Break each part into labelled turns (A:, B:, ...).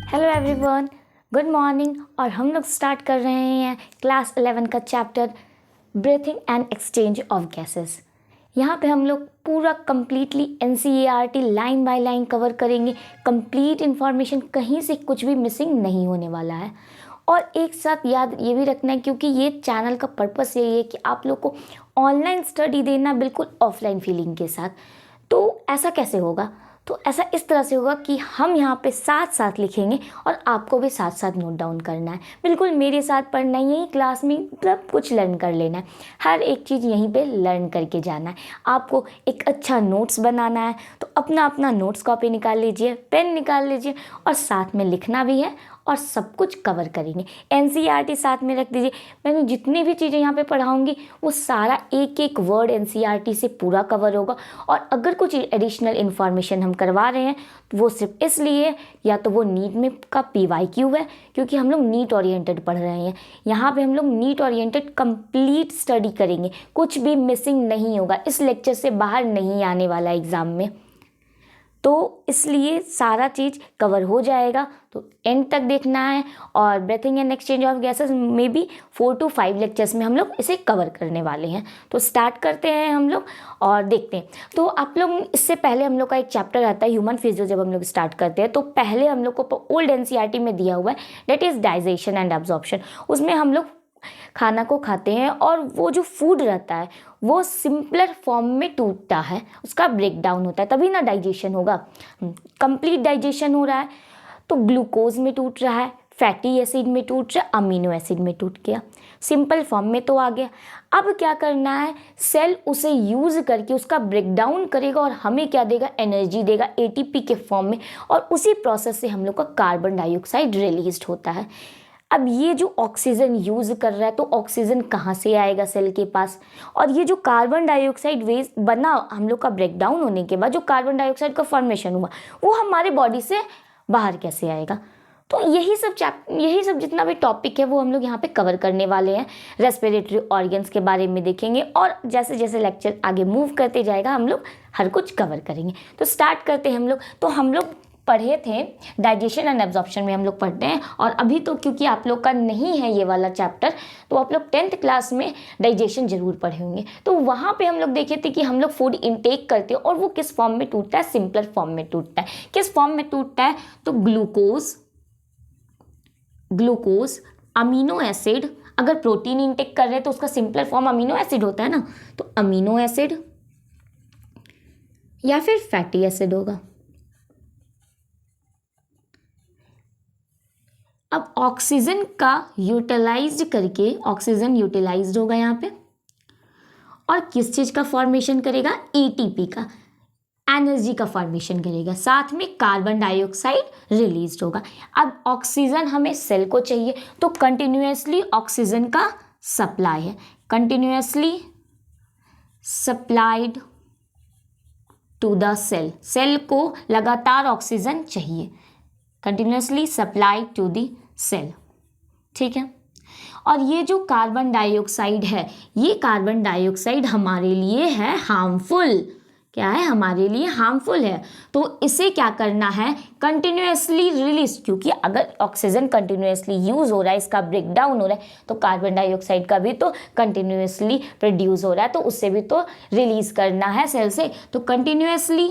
A: Hello everyone, good morning. और हम लोग स्टार्ट कर रहे हैं क्लास 11 का chapter breathing and exchange of gases. यहाँ पे हम लोग पूरा completely NCERT line by line cover करेंगे। कंप्लीट इन्फॉर्मेशन, कहीं से कुछ भी मिसिंग नहीं होने वाला है। और एक साथ याद ये भी रखना है, क्योंकि ये चैनल का पर्पस यही है कि आप लोग को ऑनलाइन स्टडी देना बिल्कुल ऑफलाइन फीलिंग के साथ। तो ऐसा कैसे होगा? तो ऐसा इस तरह से होगा कि हम यहाँ पे साथ साथ लिखेंगे और आपको भी साथ साथ नोट डाउन करना है। बिल्कुल मेरे साथ पढ़ना है, यही क्लास में सब कुछ लर्न कर लेना है। हर एक चीज़ यहीं पे लर्न करके जाना है। आपको एक अच्छा नोट्स बनाना है, तो अपना अपना नोट्स कॉपी निकाल लीजिए, पेन निकाल लीजिए और साथ में लिखना भी है और सब कुछ कवर करेंगे। NCERT साथ में रख दीजिए। मैंने जितनी भी चीज़ें यहाँ पे पढ़ाऊँगी वो सारा एक एक वर्ड NCERT से पूरा कवर होगा। और अगर कुछ एडिशनल इन्फॉर्मेशन हम करवा रहे हैं तो वो सिर्फ इसलिए, या तो वो नीट में का PYQ है, क्योंकि हम लोग नीट ओरिएंटेड पढ़ रहे हैं। यहाँ पे हम लोग नीट ओरिएंटेड कंप्लीट स्टडी करेंगे, कुछ भी मिसिंग नहीं होगा। इस लेक्चर से बाहर नहीं आने वाला एग्ज़ाम में, तो इसलिए सारा चीज़ कवर हो जाएगा। तो एंड तक देखना है। और breathing and exchange of gases में भी 4 to 5 लेक्चर्स में हम लोग इसे कवर करने वाले हैं। तो स्टार्ट करते हैं हम लोग और देखते हैं। तो आप लोग, इससे पहले हम लोग का एक चैप्टर आता है ह्यूमन फिजियो। जब हम लोग स्टार्ट करते हैं तो पहले हम लोग को ओल्ड NCERT में दिया हुआ है, that is digestion and absorption. उसमें हम लोग खाना को खाते हैं और वो जो फूड रहता है वो सिंपलर फॉर्म में टूटता है, उसका ब्रेक डाउन होता है, तभी ना डाइजेशन होगा। कंप्लीट डाइजेशन हो रहा है तो ग्लूकोज में टूट रहा है, फैटी एसिड में टूट रहा है, अमीनो एसिड में टूट गया। सिंपल फॉर्म में तो आ गया। अब क्या करना है, सेल उसे यूज़ करके उसका ब्रेक डाउन करेगा और हमें क्या देगा, एनर्जी देगा ATP के फॉर्म में। और उसी प्रोसेस से हम लोग का कार्बन डाइऑक्साइड रिलीज होता है। अब ये जो ऑक्सीजन यूज़ कर रहा है तो ऑक्सीजन कहाँ से आएगा सेल के पास, और ये जो कार्बन डाइऑक्साइड वेस्ट बना हम लोग का ब्रेक डाउन होने के बाद, जो कार्बन डाइऑक्साइड का फॉर्मेशन हुआ, वो हमारे बॉडी से बाहर कैसे आएगा। तो यही सब जितना भी टॉपिक है वो हम लोग यहाँ पे कवर करने वाले हैं। रेस्पिरेटरी ऑर्गन्स के बारे में देखेंगे और जैसे जैसे लेक्चर आगे मूव करते जाएगा हम लोग हर कुछ कवर करेंगे। तो स्टार्ट करते हैं हम लोग। तो हम लोग पढ़े थे डाइजेशन एंड एब्जॉर्प्शन में हम लोग पढ़ते हैं। और अभी तो क्योंकि आप लोग का नहीं है ये वाला चैप्टर, तो आप लोग 10th क्लास में डाइजेशन जरूर पढ़े होंगे। तो वहाँ पे हम लोग देखे थे कि हम लोग फूड इनटेक करते हैं और वो किस फॉर्म में टूटता है, सिंपलर फॉर्म में टूटता है। किस फॉर्म में टूटता है, तो ग्लूकोज अमीनो एसिड। अगर प्रोटीन इनटेक कर रहे हैं तो उसका सिंपलर फॉर्म अमीनो एसिड होता है ना, तो अमीनो एसिड या फिर फैटी एसिड होगा। अब ऑक्सीजन का यूटिलाइज्ड करके, ऑक्सीजन यूटिलाइज्ड होगा यहाँ पे, और किस चीज़ का फॉर्मेशन करेगा, ATP का, एनर्जी का फॉर्मेशन करेगा। साथ में कार्बन डाइऑक्साइड रिलीज होगा। अब ऑक्सीजन हमें सेल को चाहिए तो कंटिन्यूसली ऑक्सीजन का सप्लाई है, continuously supplied to the cell. Cell को लगातार ऑक्सीजन चाहिए, continuously supply to the cell. ठीक है। और ये जो कार्बन डाइऑक्साइड है, ये कार्बन डाइऑक्साइड हमारे लिए है हार्मफुल। क्या है, हमारे लिए हार्मफुल है। तो इसे क्या करना है, कंटिन्यूसली रिलीज, क्योंकि अगर ऑक्सीजन कंटिन्यूसली यूज हो रहा है, इसका ब्रेक डाउन हो रहा है, तो कार्बन डाइऑक्साइड का भी तो कंटिन्यूसली प्रोड्यूस हो रहा है, तो उससे भी तो रिलीज करना है सेल से। तो continuously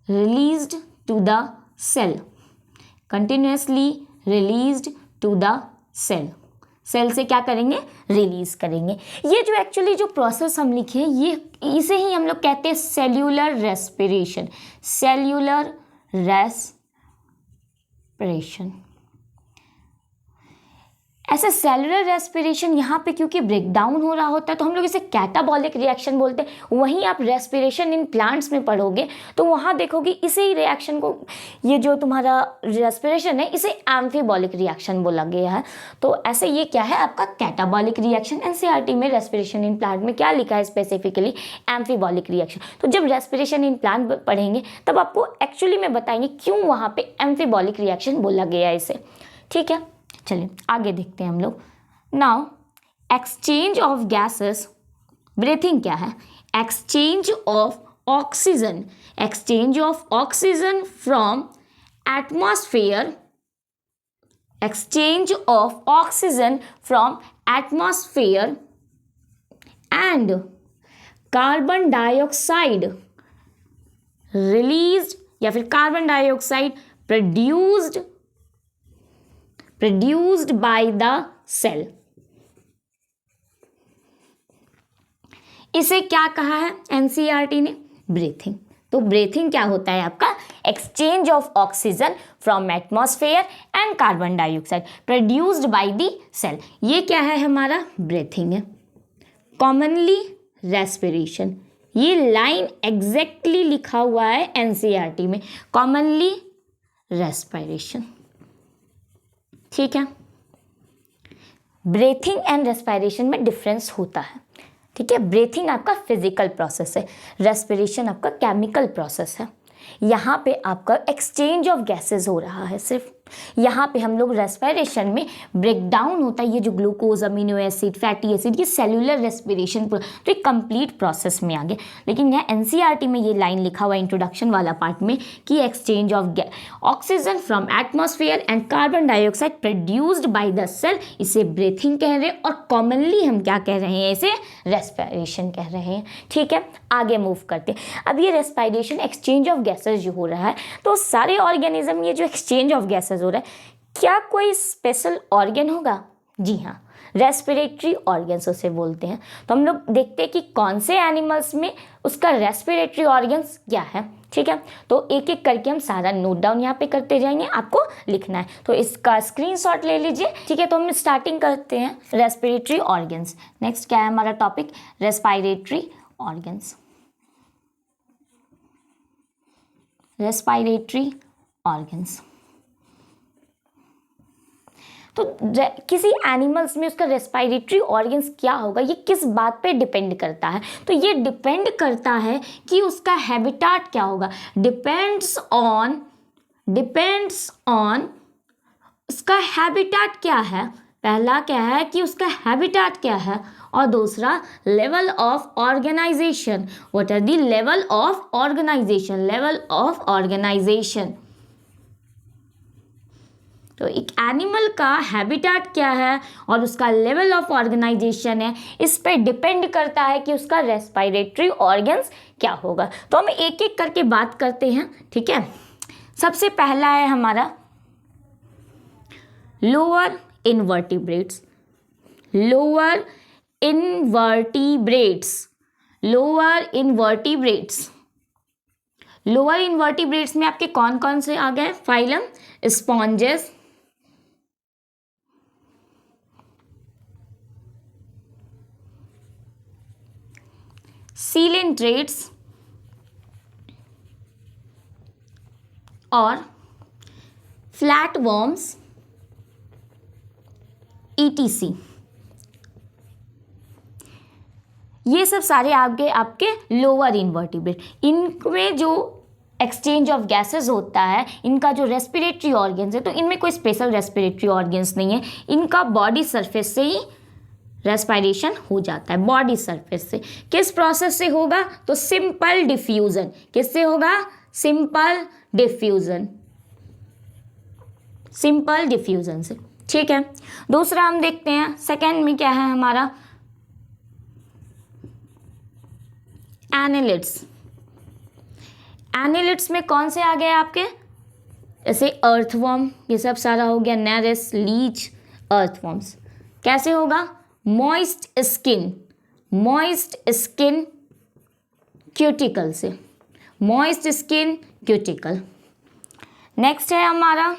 A: released to the cell, continuously released to the cell। Cell से क्या करेंगे, रिलीज करेंगे। ये जो एक्चुअली जो प्रोसेस हम लिखे हैं, ये इसे ही हम लोग कहते हैं सेल्यूलर रेस्पिरेशन। सेल्यूलर रेस्पिरेशन, ऐसे सेलुलर रेस्पिरेशन यहाँ पे क्योंकि ब्रेक डाउन हो रहा होता है तो हम लोग इसे कैटाबॉलिक रिएक्शन बोलते हैं। वहीं आप रेस्पिरेशन इन प्लांट्स में पढ़ोगे तो वहाँ देखोगे इसे ही रिएक्शन को, ये जो तुम्हारा रेस्पिरेशन है, इसे एम्फीबॉलिक रिएक्शन बोला गया है। तो ऐसे ये क्या है, आपका कैटाबॉलिक रिएक्शन। NCERT में रेस्पिरेशन इन प्लांट में क्या लिखा है स्पेसिफिकली, एम्फीबॉलिक रिएक्शन। तो जब रेस्पिरेशन इन प्लांट पढ़ेंगे तब आपको एक्चुअली में बताएंगे क्यों वहाँ पे एम्फीबॉलिक रिएक्शन बोला गया है इसे। ठीक है, चलिए आगे देखते हैं हम लोग। Now exchange of gases breathing क्या है? Exchange of oxygen, exchange of oxygen from atmosphere, exchange of oxygen from atmosphere and carbon dioxide released या फिर carbon dioxide produced by the cell। इसे क्या कहा है एनसीईआरटी ने? ब्रीथिंग। तो ब्रीथिंग क्या होता है आपका? Exchange of oxygen from atmosphere and carbon dioxide produced by the cell, ये क्या है हमारा? ब्रीथिंग है। कॉमनली रेस्पिरेशन, ये लाइन एग्जैक्टली लिखा हुआ है एनसीईआरटी में, कॉमनली रेस्पिरेशन। ठीक है, ब्रीथिंग एंड रेस्पिरेशन में डिफरेंस होता है। ठीक है, ब्रीथिंग आपका फिजिकल प्रोसेस है, रेस्पिरेशन आपका केमिकल प्रोसेस है। यहाँ पे आपका एक्सचेंज ऑफ गैसेस हो रहा है सिर्फ। यहाँ पे हम लोग रेस्पिरेशन में ब्रेक डाउन होता है, ये जो glucose, amino acid, fatty acid, ये सेलुलर रेस्पिरेशन, तो एक कंप्लीट प्रोसेस में आ गए। लेकिन यहाँ एनसीईआरटी में ये लाइन लिखा हुआ है इंट्रोडक्शन वाला पार्ट में कि exchange of oxygen from atmosphere and carbon dioxide produced by the cell, इसे ब्रीथिंग कह रहे हैं। और कॉमनली हम क्या कह रहे हैं? इसे रेस्पिरेशन कह रहे हैं। ठीक है, आगे मूव करते हैं। अब ये रेस्पिरेशन, एक्सचेंज ऑफ गैसेज जो हो रहा है, तो सारे ऑर्गेनिज्म ये जो एक्सचेंज ऑफ गैसेज हो रहा है, क्या कोई स्पेशल ऑर्गन होगा? जी हाँ, रेस्पिरेटरी ऑर्गन्स उसे बोलते हैं। तो हम लोग देखते हैं कि कौन से एनिमल्स में उसका रेस्पिरेटरी ऑर्गन्स क्या है। ठीक है, तो एक एक करके हम सारा नोट डाउन यहाँ पे करते जाएंगे, आपको लिखना है, तो इसका स्क्रीनशॉट ले लीजिए। ठीक है, तो हम स्टार्टिंग करते हैं रेस्पिरेटरी ऑर्गन्स। नेक्स्ट क्या है हमारा topic? Respiratory organs. Respiratory organs, तो किसी एनिमल्स में उसका रेस्पिरेटरी ऑर्गन्स क्या होगा, ये किस बात पे डिपेंड करता है? तो ये डिपेंड करता है कि उसका हैबिटाट क्या होगा। डिपेंड्स ऑन उसका हैबिटाट क्या है। पहला क्या है कि उसका हैबिटाट क्या है, और दूसरा level of organisation. What are the level of organisation? Level of organisation, तो एक एनिमल का हैबिटाट क्या है और उसका लेवल ऑफ ऑर्गेनाइजेशन है, इस पे डिपेंड करता है कि उसका रेस्पिरेटरी ऑर्गन्स क्या होगा। तो हम एक एक करके बात करते हैं। ठीक है, सबसे पहला है हमारा lower invertebrates. Lower invertebrates, lower invertebrates, lower invertebrates में आपके कौन कौन से आ गए? फाइलम स्पॉन्जेस, सीलेंट्रेट्स और फ्लैटवर्म्स ETC। ये सब सारे आगे आपके लोअर इनवर्टिब्रेट। इनमें जो एक्सचेंज ऑफ गैसेस होता है, इनका जो रेस्पिरेटरी ऑर्गन्स है, तो इनमें कोई स्पेशल रेस्पिरेटरी ऑर्गन्स नहीं है, इनका बॉडी सरफेस से ही रेस्पिरेशन हो जाता है। बॉडी सरफेस से किस प्रोसेस से होगा? तो सिंपल डिफ्यूजन। किससे होगा? सिंपल डिफ्यूजन, सिंपल डिफ्यूजन से। ठीक है, दूसरा हम देखते हैं सेकेंड में क्या है हमारा? एनालिट्स। एनालिट्स में कौन से आ गए आपके? जैसे अर्थवर्म, ये सब सारा हो गया, नेरिस, लीच, अर्थवर्म्स। कैसे होगा? Moist skin, moist skin cuticle से, मॉइस्ट स्किन क्यूटिकल। नेक्स्ट है हमारा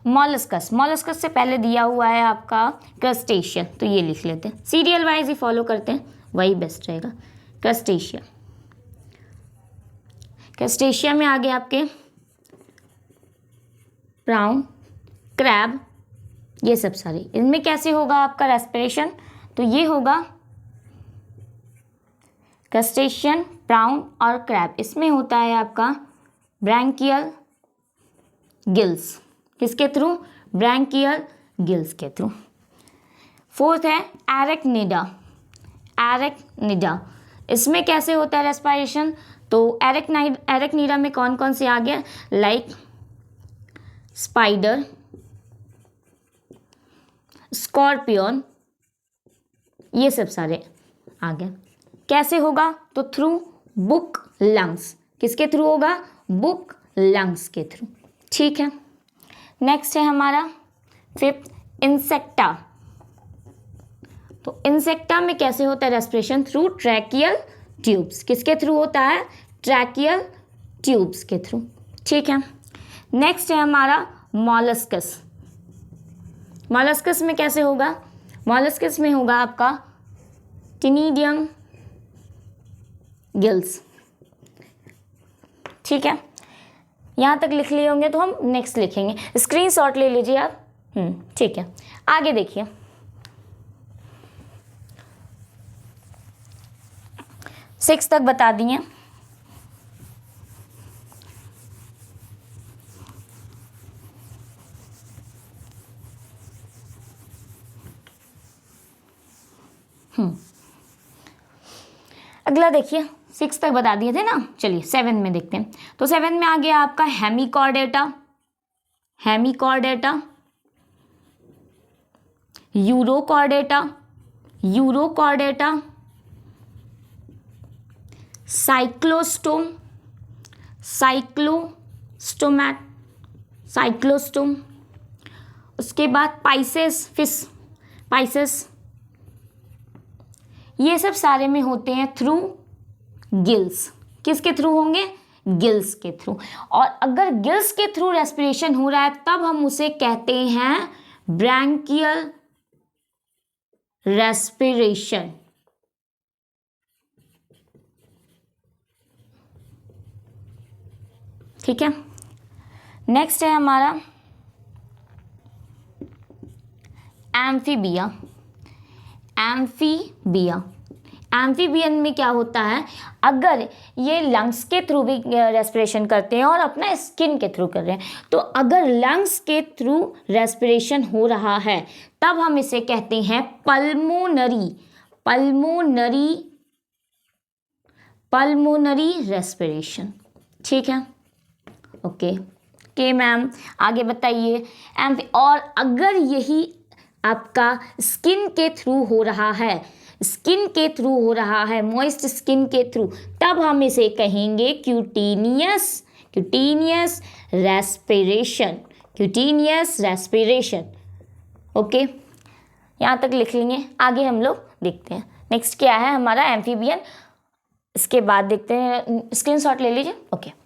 A: मॉलस्कस। मॉलस्कस से पहले दिया हुआ है आपका क्रस्टेशियन, तो ये लिख लेते हैं, सीरियल वाइज ही फॉलो करते हैं, वही बेस्ट रहेगा। क्रस्टेशिया, क्रस्टेशिया में आगे आपके प्राउन, क्रैब, ये सब सारे। इनमें कैसे होगा आपका रेस्पिरेशन? तो ये होगा क्रस्टेशियन, प्राउन और क्रैब, इसमें होता है आपका ब्रैंकियल गिल्स, किसके थ्रू? ब्रैंकियल गिल्स के थ्रू। फोर्थ है एरेक्निडा, एरेक्निडा, इसमें कैसे होता है रेस्पिरेशन? तो एरेक्निडा में कौन कौन से आ गया? लाइक स्पाइडर, स्कॉर्पियन, ये सब सारे आ गए। कैसे होगा? तो थ्रू बुक लंग्स, किसके थ्रू होगा? बुक लंग्स के थ्रू। ठीक है, नेक्स्ट है हमारा फिफ्थ इंसेक्टा। तो इंसेक्टा में कैसे होता है रेस्पिरेशन? थ्रू ट्रैकियल ट्यूब्स, किसके थ्रू होता है? ट्रैकियल ट्यूब्स के थ्रू। ठीक है, नेक्स्ट है हमारा मॉलस्कस। मॉलस्कस में कैसे होगा? मॉलस्कस में होगा आपका टिनिडियम गिल्स। ठीक है, यहाँ तक लिख लिए होंगे तो हम नेक्स्ट लिखेंगे, स्क्रीनशॉट ले लीजिए आप। ठीक है, आगे देखिए। 6 तक बता दिए। अगला देखिए, 6 तक बता दिए थे ना, चलिए 7 में देखते हैं। तो 7 में आ गया आपका Hemichordata, Hemichordata, Urochordata, Urochordata, Cyclostome, Cyclostomata, Cyclostome. उसके बाद पाइसेस, फिश, पाइसेस, ये सब सारे में होते हैं थ्रू गिल्स। किसके थ्रू होंगे? गिल्स के थ्रू। और अगर गिल्स के थ्रू रेस्पिरेशन हो रहा है तब हम उसे कहते हैं ब्रैंकियल रेस्पिरेशन। ठीक है, नेक्स्ट है हमारा एम्फीबिया, एम्फीबिया। एम्फीबियन में क्या होता है? अगर ये लंग्स के थ्रू भी रेस्पिरेशन करते हैं और अपना स्किन के थ्रू कर रहे हैं, तो अगर लंग्स के थ्रू रेस्पिरेशन हो रहा है तब हम इसे कहते हैं पल्मोनरी, पल्मोनरी, पल्मोनरी रेस्पिरेशन। ठीक है, ओके मैम, आगे बताइए। और अगर यही आपका स्किन के थ्रू हो रहा है, स्किन के थ्रू हो रहा है, मॉइस्ट स्किन के थ्रू, तब हम इसे कहेंगे cutaneous, cutaneous respiration, cutaneous respiration. Okay, यहाँ तक लिख लेंगे। आगे हम लोग देखते हैं नेक्स्ट क्या है हमारा एम्फीबियन। इसके बाद देखते हैं, स्क्रीनशॉट ले लीजिए। ओके,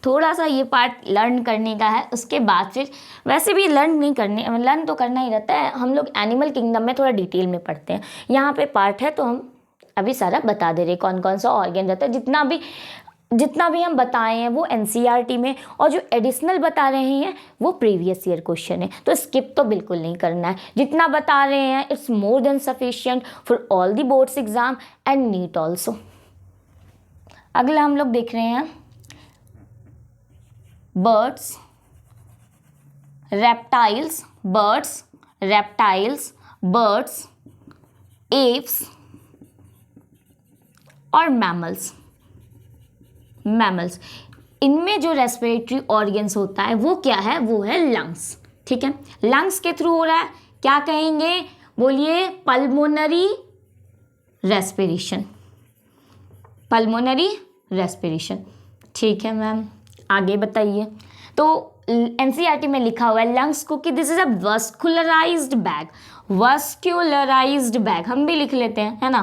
A: थोड़ा सा ये पार्ट लर्न करने का है, उसके बाद फिर वैसे भी लर्न तो करना ही रहता है। हम लोग एनिमल किंगडम में थोड़ा डिटेल में पढ़ते हैं, यहाँ पे पार्ट है तो हम अभी सारा बता दे रहे कौन कौन सा ऑर्गन रहता है। जितना भी हम बताए हैं वो एनसीईआरटी में, और जो एडिशनल बता रहे हैं वो प्रीवियस ईयर क्वेश्चन है, तो स्किप तो बिल्कुल नहीं करना है। जितना बता रहे हैं it's more than sufficient for all the boards exam and NEET also. अगला हम लोग देख रहे हैं birds, reptiles, birds, reptiles, birds, apes और मैमल्स। मैमल्स, इनमें जो रेस्पिरेटरी ऑर्गन्स होता है वो क्या है? वो है लंग्स। ठीक है, लंग्स के थ्रू हो रहा है, क्या कहेंगे? बोलिए, पल्मोनरी रेस्पिरेशन, पल्मोनरी रेस्पिरेशन। ठीक है मैम, आगे बताइए। तो एनसीईआरटी में लिखा हुआ है लंग्स को कि this is a vascularized bag, vascularized bag, हम भी लिख लेते हैं, है ना,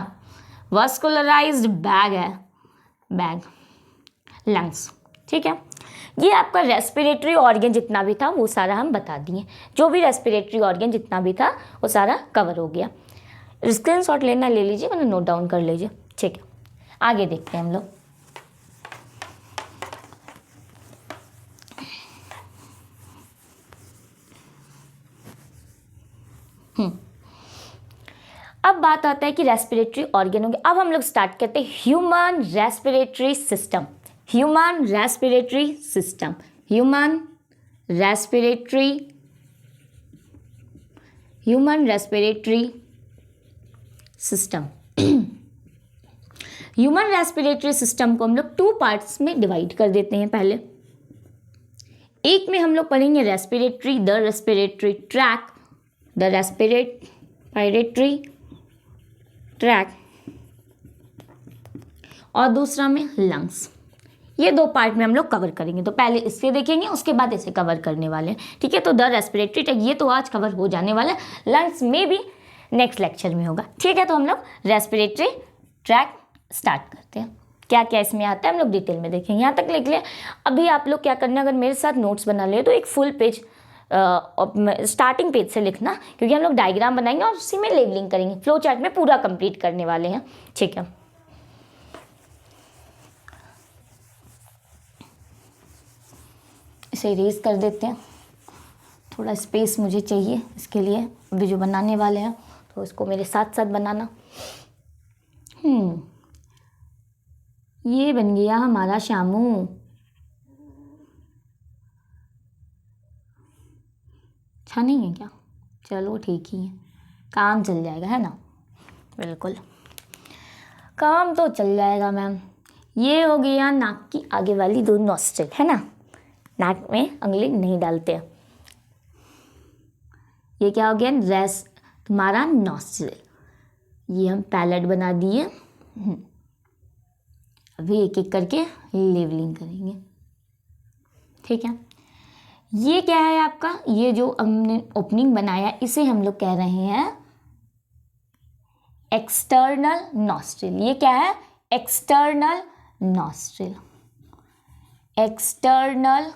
A: वस्कुलराइज्ड बैग है, बैग लंग्स। ठीक है, ये आपका रेस्पिरेटरी ऑर्गन जितना भी था वो सारा हम बता दिए, जो भी रेस्पिरेटरी ऑर्गन जितना भी था वो सारा कवर हो गया। स्क्रीनशॉट लेना ले लीजिए, वरना नोट डाउन कर लीजिए। ठीक है, आगे देखते हैं हम लोग। अब बात आता है कि रेस्पिरेटरी ऑर्गन हो गया। अब हम लोग स्टार्ट करते हैं human respiratory system. Human respiratory system, human respiratory system. Human respiratory system को हम लोग 2 पार्ट्स में डिवाइड कर देते हैं। पहले एक में हम लोग पढ़ेंगे respiratory, the respiratory tract, the respiratory tract, और दूसरा में लंग्स। ये 2 पार्ट में हम लोग कवर करेंगे। तो पहले इससे देखेंगे, उसके बाद इसे कवर करने वाले हैं, ठीक है। तो द रेस्पिरेटरी ट्रैक ये तो आज कवर हो जाने वाला है, लंग्स में भी नेक्स्ट लेक्चर में होगा, ठीक है। तो हम लोग रेस्पिरेटरी ट्रैक स्टार्ट करते हैं। क्या क्या इसमें आता है हम लोग डिटेल में देखेंगे। यहाँ तक लिख लिया। अभी आप लोग क्या करना, अगर मेरे साथ नोट्स बना ले तो एक फुल पेज स्टार्टिंग पेज से लिखना, क्योंकि हम लोग डायग्राम बनाएंगे और उसी में लेबलिंग करेंगे, फ्लो चार्ट में पूरा कंप्लीट करने वाले हैं, ठीक है। इसे इरेज कर देते हैं, थोड़ा स्पेस मुझे चाहिए इसके लिए। अभी जो बनाने वाले हैं तो इसको मेरे साथ साथ बनाना। ये बन गया हमारा शामू। अच्छा नहीं है क्या? चलो ठीक ही है, काम चल जाएगा, है ना। बिल्कुल काम तो चल जाएगा मैम। ये हो गया नाक की आगे वाली 2 नॉस्ट्रिल, है ना। नाक में उंगली नहीं डालते हैं। ये क्या हो गया, तुम्हारा नॉस्ट्रिल। ये हम पैलेट बना दिए। अभी एक एक करके लेवलिंग करेंगे, ठीक है। ये क्या है आपका, ये जो हमने ओपनिंग बनाया इसे हम लोग कह रहे हैं एक्सटर्नल नॉस्ट्रिल। ये क्या है, external nostril, external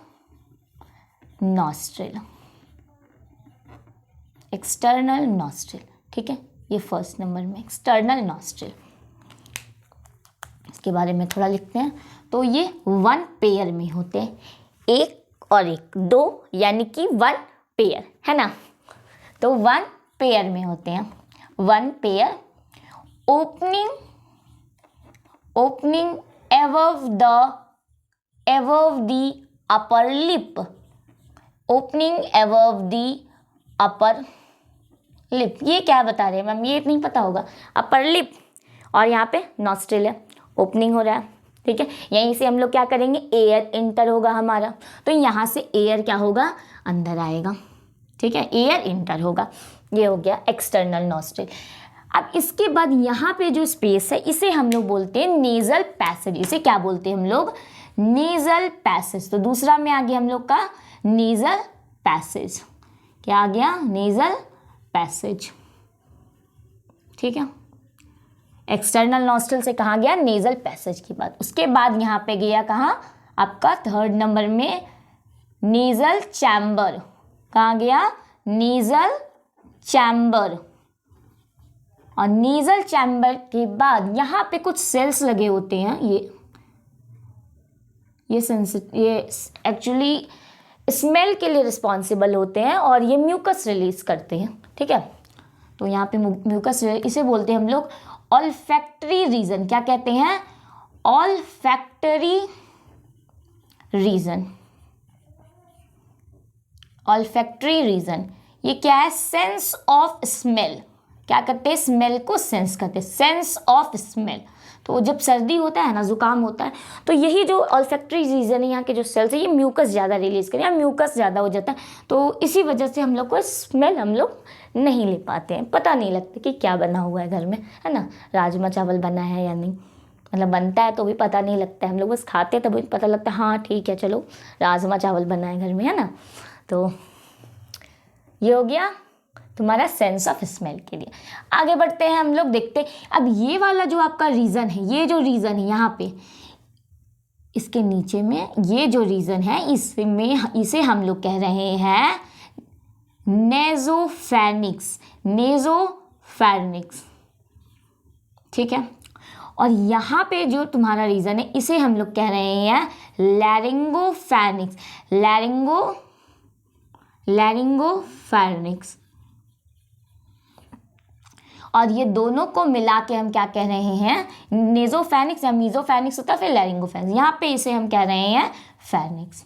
A: nostril, external nostril, ठीक है। ये फर्स्ट नंबर में एक्सटर्नल नॉस्ट्रिल, इसके बारे में थोड़ा लिखते हैं। तो ये 1 पेयर में होते हैं, एक और एक, 2 यानी कि 1 पेयर, है ना। तो 1 पेयर में होते हैं, 1 pair. Opening above the upper lip, opening above the upper lip। ये क्या बता रहे हैं मैम, ये नहीं पता होगा। अपर लिप और यहाँ पे नॉस्ट्रिल है, ओपनिंग हो रहा है, ठीक है। यहीं से हम लोग क्या करेंगे, एयर इंटर होगा हमारा, तो यहाँ से एयर क्या होगा, अंदर आएगा, ठीक है, एयर इंटर होगा। ये हो गया एक्सटर्नल नॉस्ट्रिल। अब इसके बाद यहाँ पे जो स्पेस है इसे हम लोग बोलते हैं नेजल पैसेज। इसे क्या बोलते हैं हम लोग, नेजल पैसेज। तो दूसरा में आ गया हम लोग का नेजल पैसेज। क्या आ गया, नेजल पैसेज, ठीक है। एक्सटर्नल नॉस्ट्रिल से कहाँ गया, नेजल पैसेज की बात। उसके बाद यहाँ पे गया कहाँ, आपका 3rd नंबर में नेजल चैम्बर। कहाँ गया, नेजल चैम्बर। और नेजल चैम्बर के बाद यहाँ पे कुछ सेल्स लगे होते हैं। ये एक्चुअली स्मेल के लिए रिस्पॉन्सिबल होते हैं और ये म्यूकस रिलीज करते हैं, ठीक है। तो यहाँ पे म्यूकस, इसे बोलते हैं हम लोग ऑल्फैक्टरी रीजन। क्या कहते हैं, ऑल्फैक्टरी रीजन, ऑल्फैक्टरी रीजन। ये क्या है, सेंस ऑफ स्मेल। क्या करते हैं, स्मेल को सेंस करते हैं, सेंस ऑफ स्मेल। तो जब सर्दी होता है ना, जुकाम होता है, तो यही जो ऑल्फैक्टरी रीजन है, यहाँ के जो सेल्स है, ये म्यूकस ज़्यादा रिलीज करें, या म्यूकस ज़्यादा हो जाता है। तो इसी वजह से हम लोग को स्मेल हम लोग नहीं ले पाते हैं, पता नहीं लगता कि क्या बना हुआ है घर में, है ना। राजमा चावल बना है या नहीं, मतलब बनता है तो भी पता नहीं लगता है, हम लोग बस खाते हैं तभी पता लगता है, हाँ ठीक है चलो राजमा चावल बना है घर में, है ना। तो ये हो गया तुम्हारा सेंस ऑफ स्मेल के लिए। आगे बढ़ते हैं हम लोग, देखते हैं अब ये वाला जो आपका रीजन है, ये जो रीजन है यहाँ पे इसके नीचे में, ये जो रीजन है इसमें, इसे हम लोग कह रहे हैं नेजोफेरिंक्स, नेजोफेरिंक्स, ठीक है। और यहाँ पे जो तुम्हारा रीजन है इसे हम लोग कह रहे हैं लैरिंगोफेरिंक्स, लैरिंगोफेरिंक्स। और ये दोनों को मिला के हम क्या कह रहे हैं, नेजोफेनिक्स या मीजोफेनिक्स होता है, फिर लैरिंगोफेनिक्स, यहाँ पे इसे हम कह रहे हैं फेनिक्स।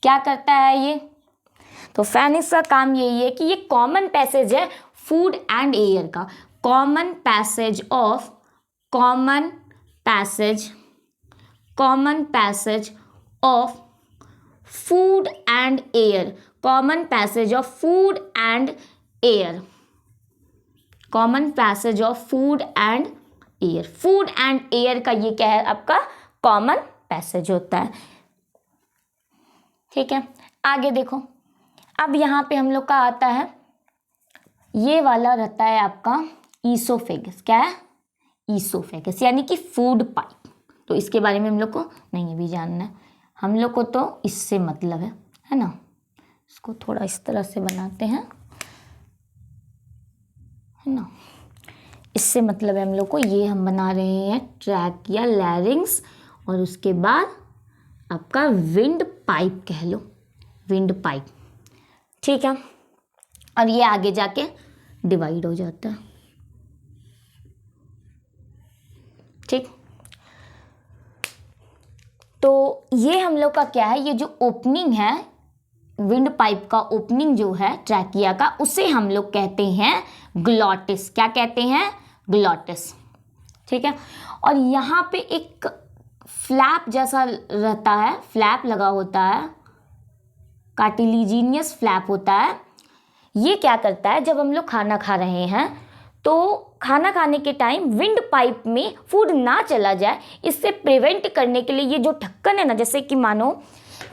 A: क्या करता है ये, तो फेनिक्स का काम यही है कि ये कॉमन पैसेज है फूड एंड एयर का, common passage of food and air, common passage of food and air, common passage of food and air. Food and air का ये क्या है, आपका कॉमन पैसेज होता है। ठीक है, आगे देखो, अब यहाँ पे हम लोग का आता है, ये वाला रहता है आपका ईसोफेगस। क्या है, ईसोफेगस यानी कि फूड पाइप। तो इसके बारे में हम लोग को नहीं भी जानना है, हम लोग को तो इससे मतलब है ना। इसको थोड़ा इस तरह से बनाते हैं, है ना, इससे मतलब है हम लोग को, ये हम बना रहे हैं ट्रैकिया, लैरिंग्स, और उसके बाद आपका विंड पाइप कह लो, विंड पाइप। ठीक है, और ये आगे जाके डिवाइड हो जाता है। ठीक, तो ये हम लोग का क्या है, ये जो ओपनिंग है विंड पाइप का, ओपनिंग जो है ट्रैकिया का, उसे हम लोग कहते हैं ग्लॉटिस। क्या कहते हैं, ग्लॉटिस। ठीक है, और यहाँ पे एक फ्लैप जैसा रहता है, फ्लैप लगा होता है, कार्टिलिजीनियस फ्लैप होता है। ये क्या करता है, जब हम लोग खाना खा रहे हैं तो खाना खाने के टाइम विंड पाइप में फूड ना चला जाए, इससे प्रिवेंट करने के लिए ये जो ढक्कन है ना, जैसे कि मानो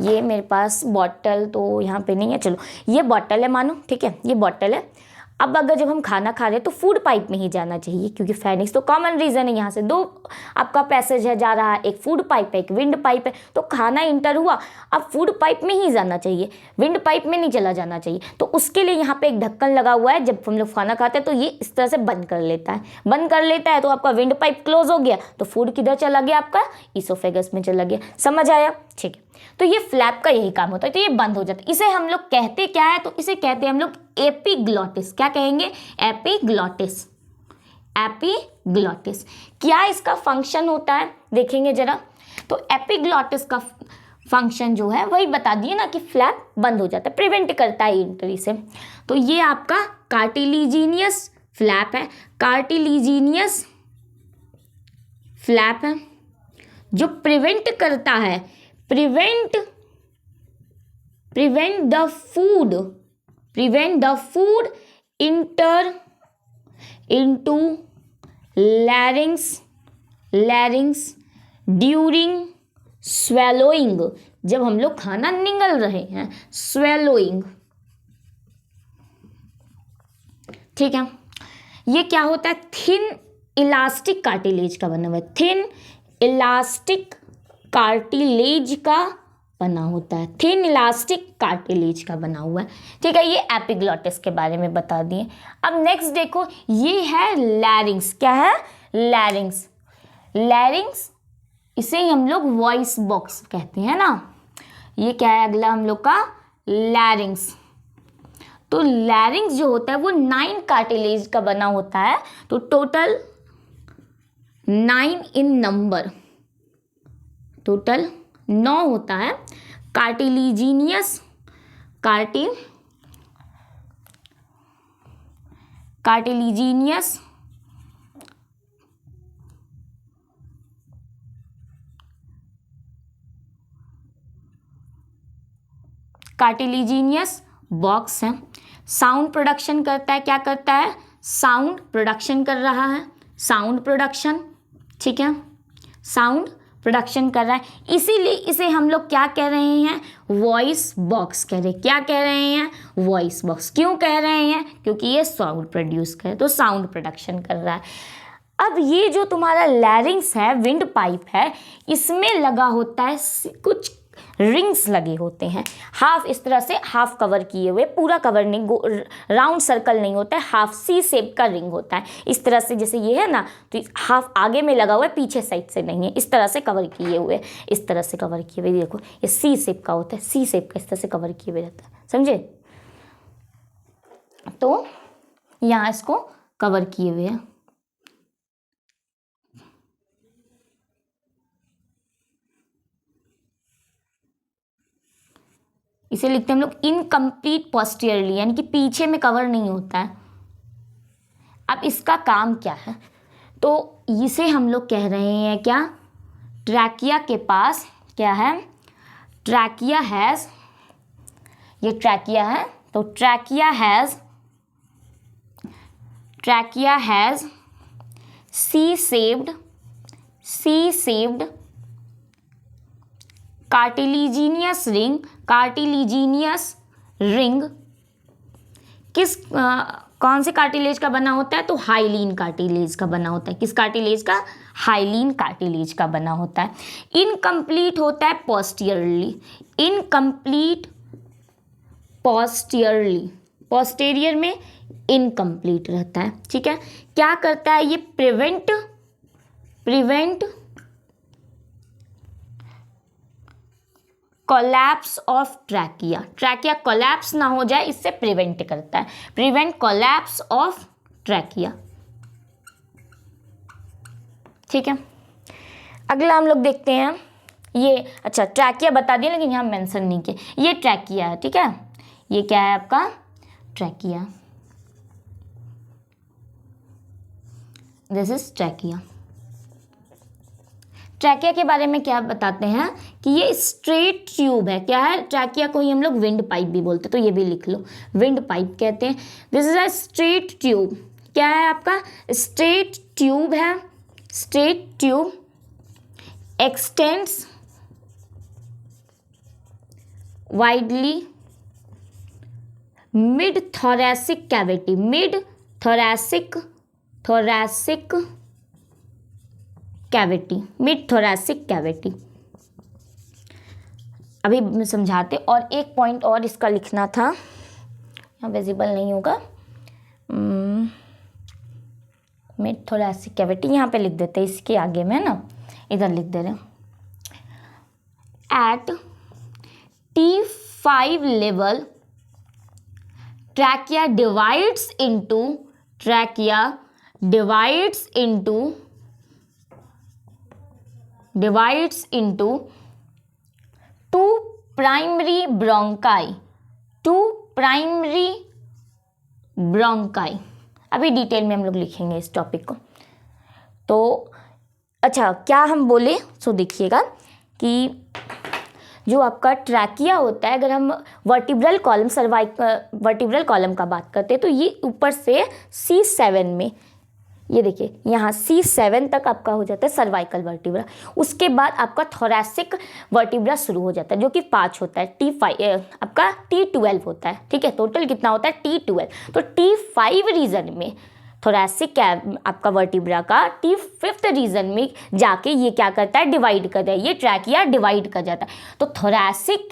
A: ये मेरे पास बॉटल तो यहाँ पे नहीं है, चलो ये बॉटल है मानो, ठीक है, ये बॉटल है। अब अगर जब हम खाना खा रहे हैं तो फूड पाइप में ही जाना चाहिए, क्योंकि फेनिक्स तो कॉमन रीजन है, यहाँ से दो आपका पैसेज है जा रहा है, एक फूड पाइप है, एक विंड पाइप है, तो खाना इंटर हुआ, अब फूड पाइप में ही जाना चाहिए, विंड पाइप में नहीं चला जाना चाहिए। तो उसके लिए यहाँ पे एक ढक्कन लगा हुआ है, जब हम लोग खाना खाते हैं तो ये इस तरह से बंद कर लेता है, तो आपका विंड पाइप क्लोज हो गया, तो फूड किधर चला गया, आपका ईसोफेगस में चला गया। समझ आया, ठीक है। तो ये फ्लैप का यही काम होता है, तो ये बंद हो जाता है। इसे हम लोग कहते क्या है, तो इसे कहते हैं हम लोग एपिग्लॉटिस। क्या कहेंगे, एपिग्लॉटिस, एपिग्लॉटिस। क्या इसका फंक्शन होता है देखेंगे जरा, तो एपिग्लॉटिस का फंक्शन जो है वही बता दिए ना, कि फ्लैप बंद हो जाता है, प्रिवेंट करता है एंट्री से। तो ये आपका कार्टिलिजीनियस फ्लैप है, कार्टिलिजीनियस फ्लैप है जो प्रिवेंट करता है, prevent the food enter into larynx during swallowing, जब हम लोग खाना निगल रहे हैं, swallowing। ठीक है, ये क्या होता है, थिन इलास्टिक कार्टिलेज का बना हुआ है, थिन इलास्टिक कार्टिलेज का बना होता है, थिन इलास्टिक कार्टिलेज का बना हुआ है। ठीक है, ये एपिग्लॉटिस के बारे में बता दिए। अब नेक्स्ट देखो, ये है लैरिंग्स। क्या है, लैरिंग्स। लैरिंग्स इसे ही हम लोग वॉइस बॉक्स कहते हैं ना। ये क्या है अगला हम लोग का, लैरिंग्स। तो लैरिंग्स जो होता है वो 9 कार्टिलेज का बना होता है, तो टोटल 9 इन नंबर, टोटल 9 होता है। कार्टिलिजीनियस कार्टिलिजीनियस बॉक्स है। साउंड प्रोडक्शन करता है, क्या करता है, साउंड प्रोडक्शन कर रहा है, साउंड प्रोडक्शन। ठीक है, साउंड प्रोडक्शन कर रहा है, इसीलिए इसे हम लोग क्या कह रहे हैं, वॉइस बॉक्स कह रहे हैं। क्या कह रहे हैं, वॉइस बॉक्स। क्यों कह रहे हैं, क्योंकि ये साउंड प्रोड्यूस करे, तो साउंड प्रोडक्शन कर रहा है। अब ये जो तुम्हारा लैरिंग्स है, विंड पाइप है, इसमें लगा होता है कुछ रिंग्स लगे होते हैं, हाफ इस तरह से हाफ कवर किए हुए, पूरा कवर नहीं, राउंड सर्कल नहीं होता है, हाफ सी शेप का रिंग होता है। इस तरह से जैसे ये है ना, तो हाफ आगे में लगा हुआ है, पीछे साइड से नहीं है, इस तरह से कवर किए हुए, इस तरह से कवर किए हुए। देखो ये सी शेप का होता है, सी शेप का इस तरह से कवर किए हुए रहता है, समझे। तो यहाँ इसको कवर किए हुए हैं। इसे लिखते हैं हम लोग इनकम्प्लीट पोस्टीरियरली, यानी कि पीछे में कवर नहीं होता है। अब इसका काम क्या है, तो इसे हम लोग कह रहे हैं क्या, ट्रैकिया के पास क्या है, ट्रैकिया हैज़, ये ट्रैकिया है, तो trachea has C shaped cartilaginous ring किस कौन से कार्टिलेज का बना होता है, तो हाइलीन कार्टिलेज का बना होता है। किस कार्टिलेज का, हाइलीन कार्टिलेज का बना होता है। इनकम्प्लीट होता है पोस्टीरियरली, इनकम्प्लीट पोस्टीरियर में इनकम्प्लीट रहता है। ठीक है, क्या करता है ये, prevent collapse of trachea collapse ना हो जाए, इससे प्रिवेंट करता है, प्रिवेंट कोलैप्स ऑफ ट्रैकिया। ठीक है, अगला हम लोग देखते हैं ये, अच्छा ट्रैकिया बता दिया लेकिन यहाँ मेंशन नहीं किया, ये ट्रैकिया है। ठीक है, ये क्या है आपका, trachea, this is trachea. Trachea के बारे में क्या बताते हैं कि ये स्ट्रेट ट्यूब है। क्या है, ट्रैकिया को ही हम लोग विंड पाइप भी बोलते हैं, तो ये भी लिख लो, विंड पाइप कहते हैं। This is a straight tube, क्या है आपका, स्ट्रेट ट्यूब है, straight tube x tends widely mid thoracic cavity, mid thoracic cavity. अभी समझाते, और एक पॉइंट और इसका लिखना था, यहाँ विजिबल नहीं होगा, मिड थोरैसिक कैविटी यहाँ पे लिख देते हैं, इसके आगे में ना, इधर लिख दे रहे हैं, at T5 level trachea divides into two primary bronchi। अभी डिटेल में हम लोग लिखेंगे इस टॉपिक को। तो अच्छा, क्या हम बोले, सो देखिएगा कि जो आपका ट्रैकिया होता है, अगर हम वर्टिब्रल कॉलम का बात करते हैं, तो ये ऊपर से C7 में, ये देखिए यहाँ C7 तक आपका हो जाता है सर्वाइकल वर्टिब्रा। उसके बाद आपका थोरैसिक वर्टिब्रा शुरू हो जाता है, जो कि 5 होता है, आपका T12 होता है। ठीक है, टोटल कितना होता है, T12। तो T5 रीजन में थोरैसिक आपका वर्टिब्रा का T5 रीजन में जाके ये क्या करता है, डिवाइड करता है, ये ट्रैकिया डिवाइड कर जाता है। तो थोरैसिक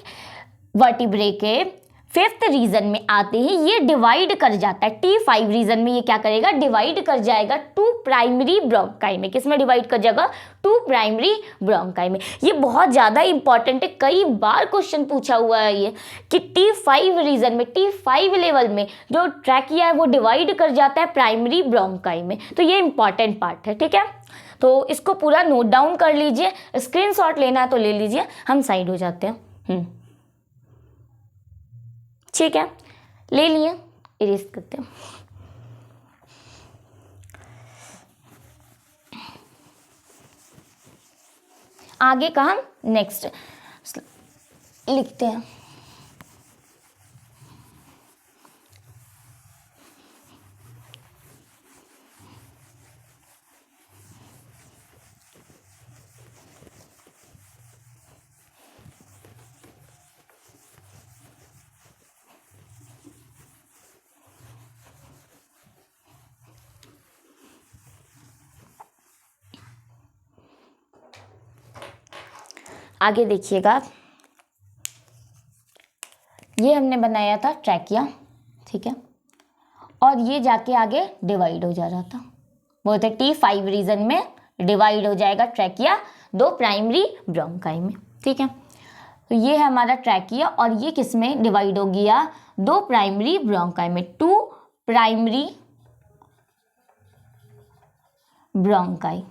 A: वर्टिब्रे के 5th रीजन में आते ही ये डिवाइड कर जाता है, T5 रीजन में ये क्या करेगा, डिवाइड कर जाएगा 2 प्राइमरी ब्रोंकाई में। किस में डिवाइड कर जाएगा, 2 प्राइमरी ब्रोंकाई में। ये बहुत ज़्यादा इंपॉर्टेंट है, कई बार क्वेश्चन पूछा हुआ है ये, कि T5 रीजन में, T5 लेवल में जो ट्रैकिया है वो डिवाइड कर जाता है प्राइमरी ब्रोंकाई में। तो ये इंपॉर्टेंट पार्ट है। ठीक है, तो इसको पूरा नोट डाउन कर लीजिए, स्क्रीनशॉट लेना है तो ले लीजिए, हम साइड हो जाते हैं। ठीक है, ले लिए, इरेज करते हैं। आगे का हम नेक्स्ट लिखते हैं। आगे देखिएगा, ये हमने बनाया था ट्रैकिया। ठीक है, और ये जाके आगे डिवाइड हो जा रहा था, बोलते T5 रीजन में डिवाइड हो जाएगा ट्रैकिया 2 प्राइमरी ब्रोंकाई में। ठीक है, तो ये है हमारा ट्रैकिया, और ये किस में डिवाइड हो गया, 2 प्राइमरी ब्रोंकाई में, 2 primary bronchi,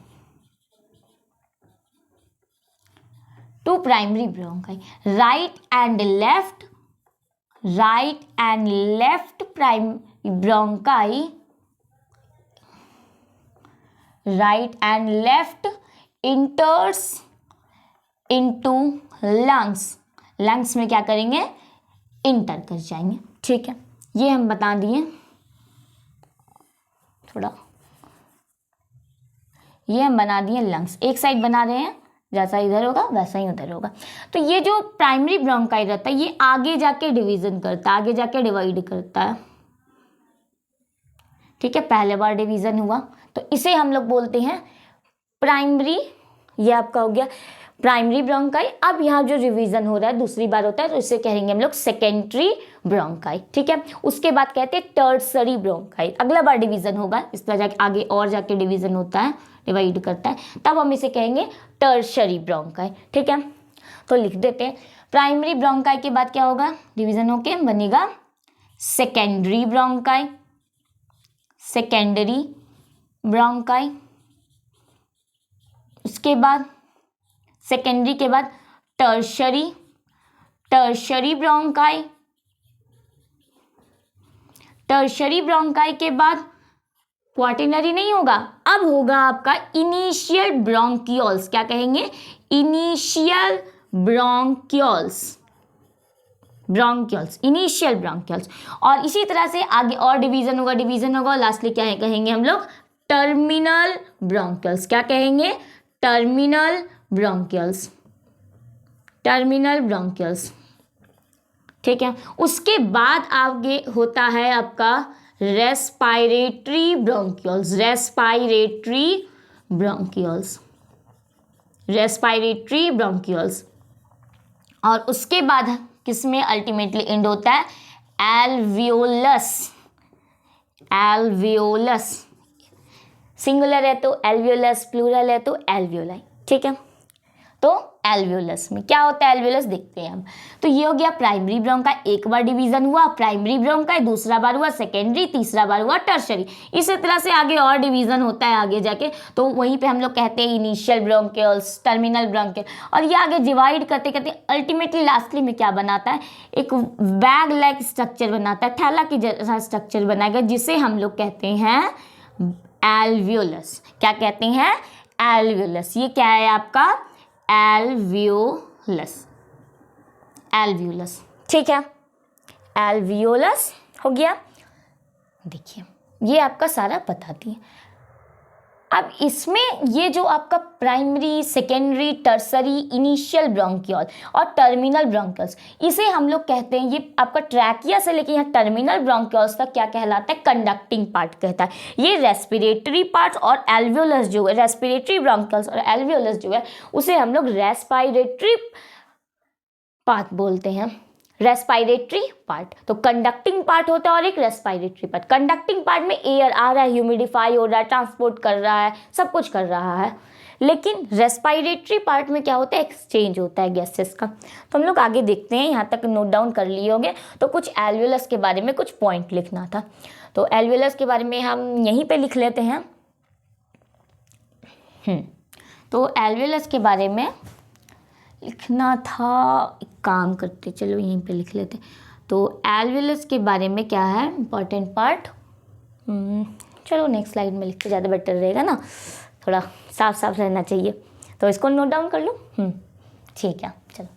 A: two primary bronchi, right and left primary bronchi, right and left enters into lungs में क्या करेंगे, इंटर कर जाएंगे। ठीक है, ये हम बता दिए, थोड़ा ये हम बना दिए लंग्स, एक साइड बना रहे हैं, जैसा इधर होगा वैसा ही उधर होगा। तो ये जो प्राइमरी ब्रोंकाई रहता है ये आगे जाके डिवीजन करता है, आगे जाके डिवाइड करता है। ठीक है, पहले बार डिवीजन हुआ तो इसे हम लोग बोलते हैं प्राइमरी, ये आपका हो गया प्राइमरी ब्रोंकाई। अब यहाँ जो रिवीजन हो रहा है दूसरी बार होता है तो इसे कहेंगे हम लोग सेकेंडरी ब्रोंकाई। ठीक है, उसके बाद कहते हैं टर्सरी ब्रोंकाई, अगला बार डिवीजन होगा, इस तरह जाके आगे और जाके डिवीजन होता है, डिवाइड करता है, तब हम इसे कहेंगे टर्सरी ब्रोंकाई। ठीक है, तो लिख देते हैं प्राइमरी ब्रोंकाई के बाद क्या होगा, डिवीजन होके बनेगा सेकेंडरी ब्रोंकाई, सेकेंडरी ब्रोंकाई। उसके बाद सेकेंडरी के बाद टर्शरी ब्रोंकाई, टर्शरी ब्रोंकाई के बाद क्वार्टिनरी नहीं होगा, अब होगा आपका इनिशियल ब्रोंकियोल्स। क्या कहेंगे, इनिशियल ब्रोंकियोल्स, इनिशियल ब्रोंकियोल्स। और इसी तरह से आगे और डिवीजन होगा, लास्टली क्या है कहेंगे हम लोग, टर्मिनल ब्रोंकियोल्स। क्या कहेंगे, टर्मिनल ब्रोंकियोल्स, ठीक है। उसके बाद आगे होता है आपका रेस्पायरेटरी ब्रोंकियोल्स, और उसके बाद किसमें अल्टीमेटली एंड होता है, एल्वियोलस। सिंगुलर है तो एल्वियोलस, प्लूरल है तो एल्वियोलाई। ठीक है, तो एल्वियोलस में क्या होता है, एल्वियोलस देखते हैं हम। तो ये हो गया प्राइमरी ब्रोंकाई, एक बार डिवीजन हुआ प्राइमरी ब्रोंकाई, दूसरा बार हुआ सेकेंडरी, तीसरा बार हुआ टर्शरी। इसी तरह से आगे और डिवीजन होता है आगे जाके, तो वहीं पे हम लोग कहते हैं इनिशियल ब्रोंकियोल्स, टर्मिनल ब्रोंकियल। और ये आगे डिवाइड करते करते अल्टीमेटली लास्टली में क्या बनाता है, एक बैग लाइक स्ट्रक्चर बनाता है, थैला की जैसा स्ट्रक्चर बनाएगा, जिसे हम लोग कहते हैं एल्वियोलस। क्या कहते हैं, एल्वियोलस। ये क्या है आपका, एल्वियोलस। ठीक है, एल्वियोलस हो गया। देखिए ये आपका सारा बताती है। अब इसमें ये जो आपका primary, secondary, tertiary, initial bronchiole और टर्मिनल ब्रोंकियोल्स, इसे हम लोग कहते हैं, ये आपका ट्रैकिया से लेके यहाँ टर्मिनल ब्रोंकियोल्स तक क्या कहलाता है, कंडक्टिंग पार्ट कहता है। ये रेस्पिरेटरी पार्ट और एल्वियोलस जो है, रेस्पिरेटरी ब्रोंकियोल्स और एल्वियोलस जो है उसे हम लोग रेस्पायरेटरी पार्ट बोलते हैं, रेस्पायरेटरी पार्ट। तो कंडक्टिंग पार्ट होता है और एक रेस्पायरेटरी पार्ट। कंडक्टिंग पार्ट में एयर आ रहा है, ह्यूमिडिफाई हो रहा है, ट्रांसपोर्ट कर रहा है, सब कुछ कर रहा है। लेकिन रेस्पायरेटरी पार्ट में क्या होता है, एक्सचेंज होता है गैसेस का। तो हम लोग आगे देखते हैं, यहाँ तक नोट डाउन कर लिए होंगे। तो कुछ एल्वियोलस के बारे में कुछ पॉइंट लिखना था, तो एल्वियोलस के बारे में हम यहीं पर लिख लेते हैं। तो एल्वियोलस के बारे में लिखना था, एक काम करते, चलो यहीं पे लिख लेते। तो एल्वियोलस के बारे में क्या है इंपॉर्टेंट पार्ट, चलो नेक्स्ट स्लाइड में लिख के ज़्यादा बेटर रहेगा ना, थोड़ा साफ साफ रहना चाहिए। तो इसको नोट डाउन कर लो। ठीक है, चलो।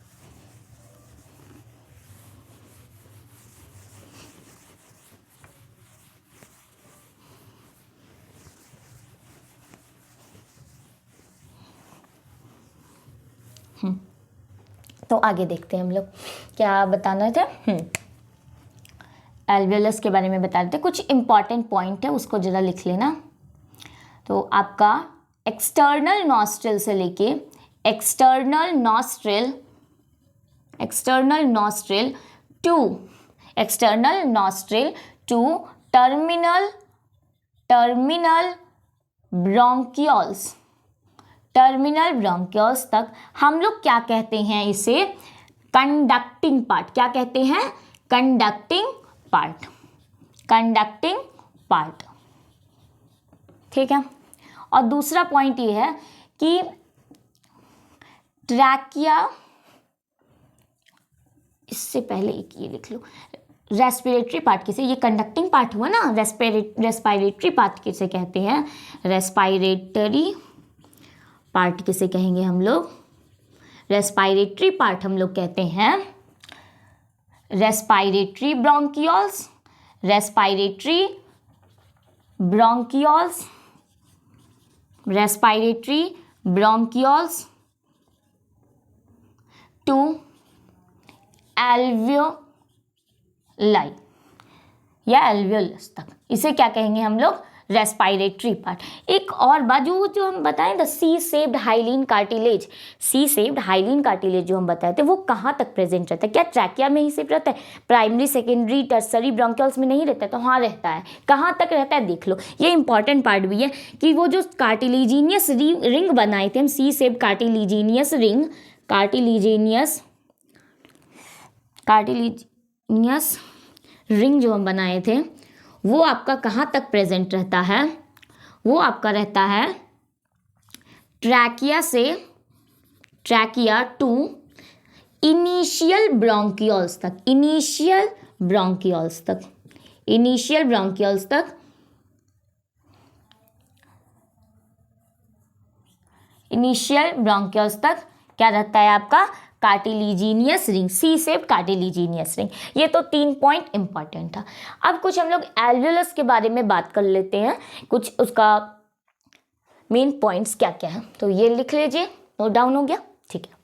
A: तो आगे देखते हैं हम लोग क्या बताना था। एल्वियोलस के बारे में बता रहे थे, कुछ इंपॉर्टेंट पॉइंट है उसको जरा लिख लेना। तो आपका एक्सटर्नल नॉस्ट्रिल से लेके external nostril to terminal bronchioles तक हम लोग क्या कहते हैं, इसे कंडक्टिंग पार्ट। क्या कहते हैं, कंडक्टिंग पार्ट। ठीक है, और दूसरा पॉइंट ये है कि ट्रैकिया, इससे पहले एक ये लिख लो, रेस्पिरेटरी पार्ट किसे, ये कंडक्टिंग पार्ट हुआ ना, रेस्पिरेटरी पार्ट किसे कहते हैं, रेस्पिरेटरी पार्ट किसे कहेंगे हम लोग, रेस्पिरेटरी पार्ट हम लोग कहते हैं respiratory bronchioles, respiratory bronchioles, respiratory bronchioles to alveoli या एल्वियोलस तक, इसे क्या कहेंगे हम लोग, रेस्पिरेटरी पार्ट। एक और बात जो हम बताएं, the C shaped hyaline cartilage, C shaped hyaline cartilage जो हम बताए थे वो कहाँ तक प्रेजेंट रहता है, क्या ट्रैकिया में ही सिर्फ रहता है, प्राइमरी सेकेंडरी टर्सरी ब्रोंकियल्स में नहीं रहता है, तो हाँ रहता है, कहाँ तक रहता है देख लो। ये इंपॉर्टेंट पार्ट भी है कि वो जो कार्टिलेजिनियस रिंग बनाए थे हम, सी शेप्ड कार्टिलेजिनियस रिंग जो हम बनाए थे वो आपका कहाँ तक प्रेजेंट रहता है, वो आपका रहता है ट्रैकिया टू इनिशियल ब्रोंकियोल्स तक, इनिशियल ब्रोंकियोल्स तक क्या रहता है आपका, cartilaginous ring, C shaped cartilaginous ring. ये तो 3 पॉइंट इंपॉर्टेंट था। अब कुछ हम लोग एल्वियोलस के बारे में बात कर लेते हैं, कुछ उसका मेन पॉइंट्स क्या क्या है, तो ये लिख लीजिए, नोट डाउन हो गया, ठीक है।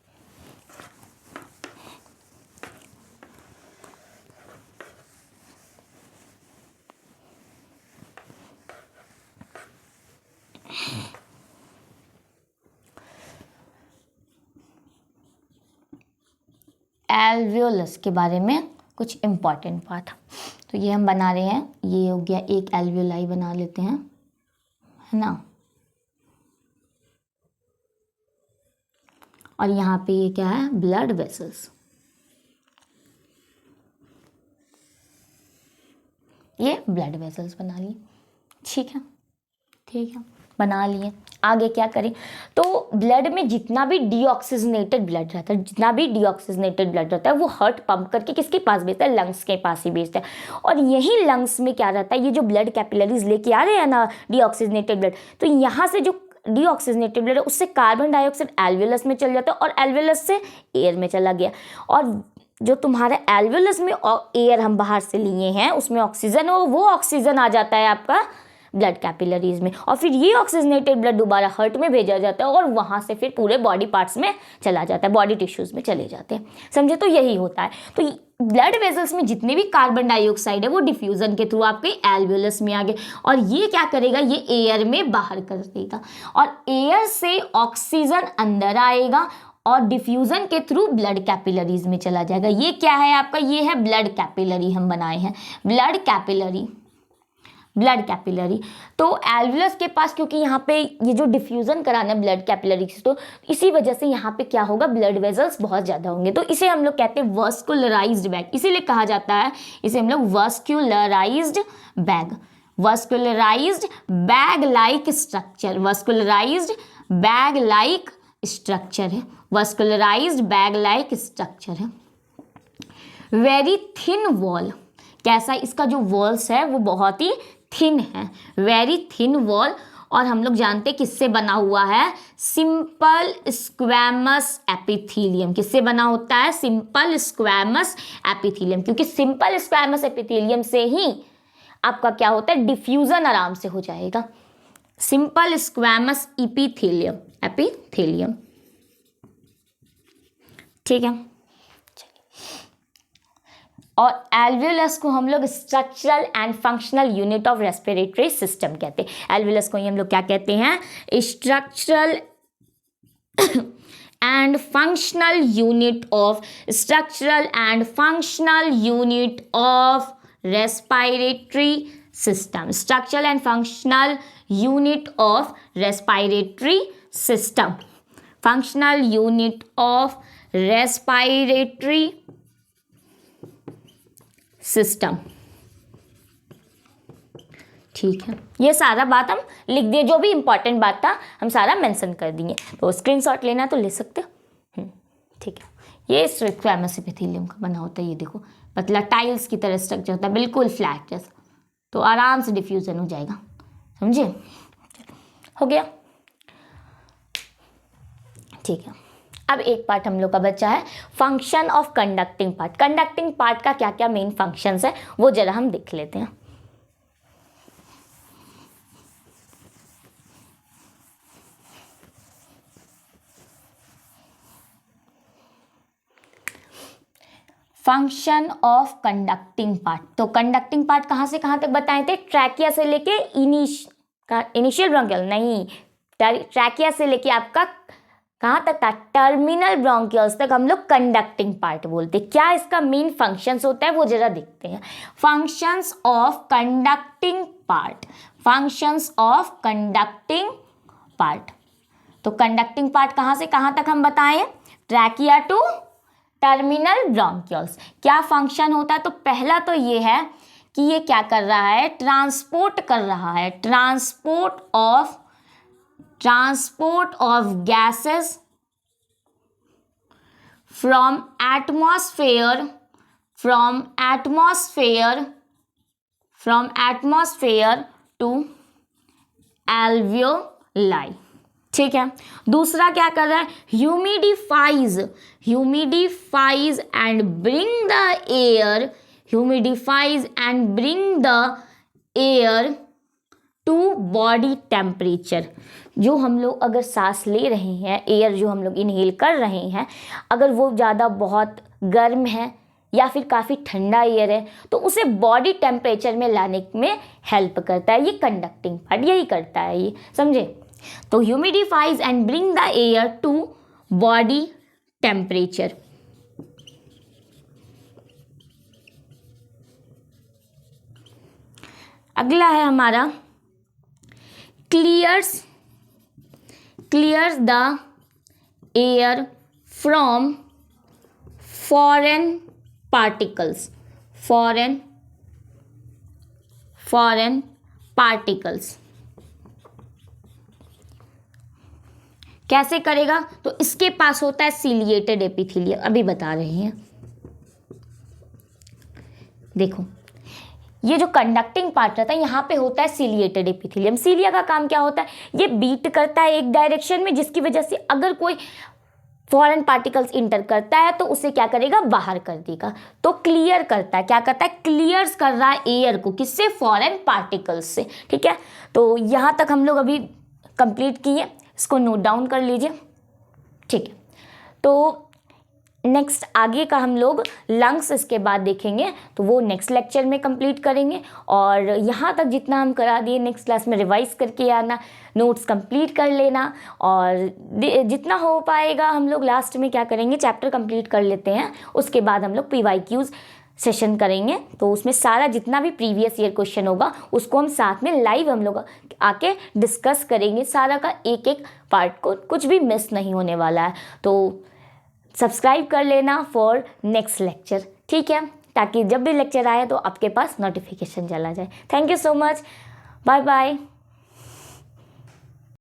A: एल्वियोलस के बारे में कुछ इम्पॉर्टेंट बात, तो ये हम बना रहे हैं, ये हो गया एक एल्वियोलाई बना लेते हैं, है ना, और यहाँ पे ये क्या है, ब्लड वेसल्स, ये ब्लड वेसल्स बना लिए, ठीक है बना लिए। आगे क्या करें, तो ब्लड में जितना भी डीऑक्सीजनेटेड ब्लड रहता है वो हार्ट पंप करके किसके पास भेजता है, लंग्स के पास ही भेजता है, और यही लंग्स में क्या रहता है, ये जो ब्लड कैपिलरीज लेके आ रहे हैं ना डीऑक्सीजनेटेड ब्लड, तो यहाँ से जो डीऑक्सीजनेटेड ब्लड है उससे कार्बन डाइऑक्साइड एल्वियोलस में चल जाता है और एल्वियोलस से एयर में चला गया, और जो तुम्हारे एल्वियोलस में एयर हम बाहर से लिए हैं उसमें ऑक्सीजन हो, वो ऑक्सीजन आ जाता है आपका ब्लड कैपिलरीज में, और फिर ये ऑक्सीजनेटेड ब्लड दोबारा हार्ट में भेजा जाता है और वहाँ से फिर पूरे बॉडी पार्ट्स में चला जाता है, बॉडी टिश्यूज में चले जाते हैं, समझे, तो यही होता है। तो ब्लड वेसल्स में जितने भी कार्बन डाइऑक्साइड है वो डिफ्यूजन के थ्रू आपके एल्वियोलस में आ गए, और ये क्या करेगा, ये एयर में बाहर कर देगा, और एयर से ऑक्सीजन अंदर आएगा और डिफ्यूजन के थ्रू ब्लड कैपिलरीज में चला जाएगा। ये क्या है आपका, ये है ब्लड कैपिलरी, हम बनाए हैं ब्लड कैपिलरी। तो एल्वियोलस के पास, क्योंकि यहाँ पे ये जो डिफ्यूजन कराना है ब्लड कैपिलरी से, तो इसी वजह से यहाँ पे क्या होगा, ब्लड वेसल्स बहुत ज़्यादा होंगे, तो इसे हम लोग कहते हैं वास्कुलराइज्ड बैग, इसीलिए कहा जाता है इसे हम लोग vascularized bag like structure, vascularized bag like structure है, वेरी थिन वॉल, कैसा, इसका जो वॉल्स है वो बहुत ही थिन है, वेरी थिन वॉल, और हम लोग जानते हैं किससे बना हुआ है, सिंपल स्क्वैमस एपिथेलियम, किससे बना होता है, सिंपल स्क्वैमस एपिथेलियम, क्योंकि सिंपल स्क्वैमस एपिथेलियम से ही आपका क्या होता है, डिफ्यूजन आराम से हो जाएगा, सिंपल स्क्वैमस एपिथेलियम, ठीक है। और एल्वियोलस को हम लोग structural and functional unit of respiratory system कहते हैं, एल्वियोलस को ही हम लोग क्या कहते हैं, structural and functional unit of respiratory system, structural and functional unit of respiratory system, functional unit of respiratory system, ठीक है, ये सारा बात हम लिख दिए, जो भी इंपॉर्टेंट बात था हम सारा मेंशन कर दिए। तो स्क्रीनशॉट लेना तो ले सकते हो। ठीक है, ये स्क्वैमस एपिथेलियम का बना होता है। ये देखो पतला टाइल्स की तरह स्ट्रक्चर होता है, बिल्कुल फ्लैट जैसा, तो आराम से डिफ्यूजन हो जाएगा। समझे? हो गया। ठीक है, अब एक पार्ट हम लोग का बचा है, function of conducting part. Conducting part का क्या क्या मेन फंक्शंस है वो जरा हम देख लेते हैं। Function of conducting part. तो कंडक्टिंग पार्ट कहाँ से कहाँ तक बताए थे? ट्रैकिया से लेके इनिशियल ब्रोंकियल नहीं, ट्रैकिया से लेके आपका कहाँ तक था? टर्मिनल ब्रोंकियल्स तक हम लोग कंडक्टिंग पार्ट बोलते हैं। क्या इसका मेन फंक्शंस होता है वो जरा देखते हैं। Functions of conducting part, functions of conducting part. तो कंडक्टिंग पार्ट कहाँ से कहाँ तक हम बताएं? Trachea to terminal bronchioles. क्या फंक्शन होता है? तो पहला तो ये है कि ये क्या कर रहा है? ट्रांसपोर्ट कर रहा है, transport of gases from atmosphere to alveoli. ठीक है, दूसरा क्या कर रहा है? Humidifies and bring the air to body temperature. जो हम लोग अगर सांस ले रहे हैं, एयर जो हम लोग इनहेल कर रहे हैं, अगर वो ज़्यादा बहुत गर्म है या फिर काफ़ी ठंडा एयर है तो उसे बॉडी टेम्परेचर में लाने में हेल्प करता है। ये कंडक्टिंग पार्ट यही करता है, ये समझे? तो humidifies and bring the air to body temperature. अगला है हमारा clears the air from foreign particles. कैसे करेगा? तो इसके पास होता है सिलिएटेड एपिथेलियम, अभी बता रहे हैं। देखो ये जो कंडक्टिंग पार्ट रहता है यहाँ पे होता है सिलिएटेड एपिथेलियम। सिलिया का काम क्या होता है? ये बीट करता है एक डायरेक्शन में, जिसकी वजह से अगर कोई फॉरेन पार्टिकल्स इंटर करता है तो उसे क्या करेगा? बाहर कर देगा। तो क्लियर करता है, क्या करता है? क्लियर्स कर रहा है एयर को, किससे? फॉरेन पार्टिकल्स से। ठीक है, तो यहाँ तक हम लोग अभी कंप्लीट किए, इसको नोट डाउन कर लीजिए। ठीक है, तो नेक्स्ट आगे का हम लोग लंग्स इसके बाद देखेंगे, तो वो नेक्स्ट लेक्चर में कंप्लीट करेंगे। और यहाँ तक जितना हम करा दिए नेक्स्ट क्लास में रिवाइज करके आना, नोट्स कंप्लीट कर लेना, और जितना हो पाएगा हम लोग लास्ट में क्या करेंगे? चैप्टर कंप्लीट कर लेते हैं, उसके बाद हम लोग PYQs सेशन करेंगे। तो उसमें सारा जितना भी प्रीवियस ईयर क्वेश्चन होगा उसको हम साथ में लाइव हम लोग आके डिस्कस करेंगे, सारा का एक एक पार्ट को, कुछ भी मिस नहीं होने वाला है। तो सब्सक्राइब कर लेना फॉर नेक्स्ट लेक्चर, ठीक है, ताकि जब भी लेक्चर आए तो आपके पास नोटिफिकेशन चला जाए। Thank you so much, bye bye.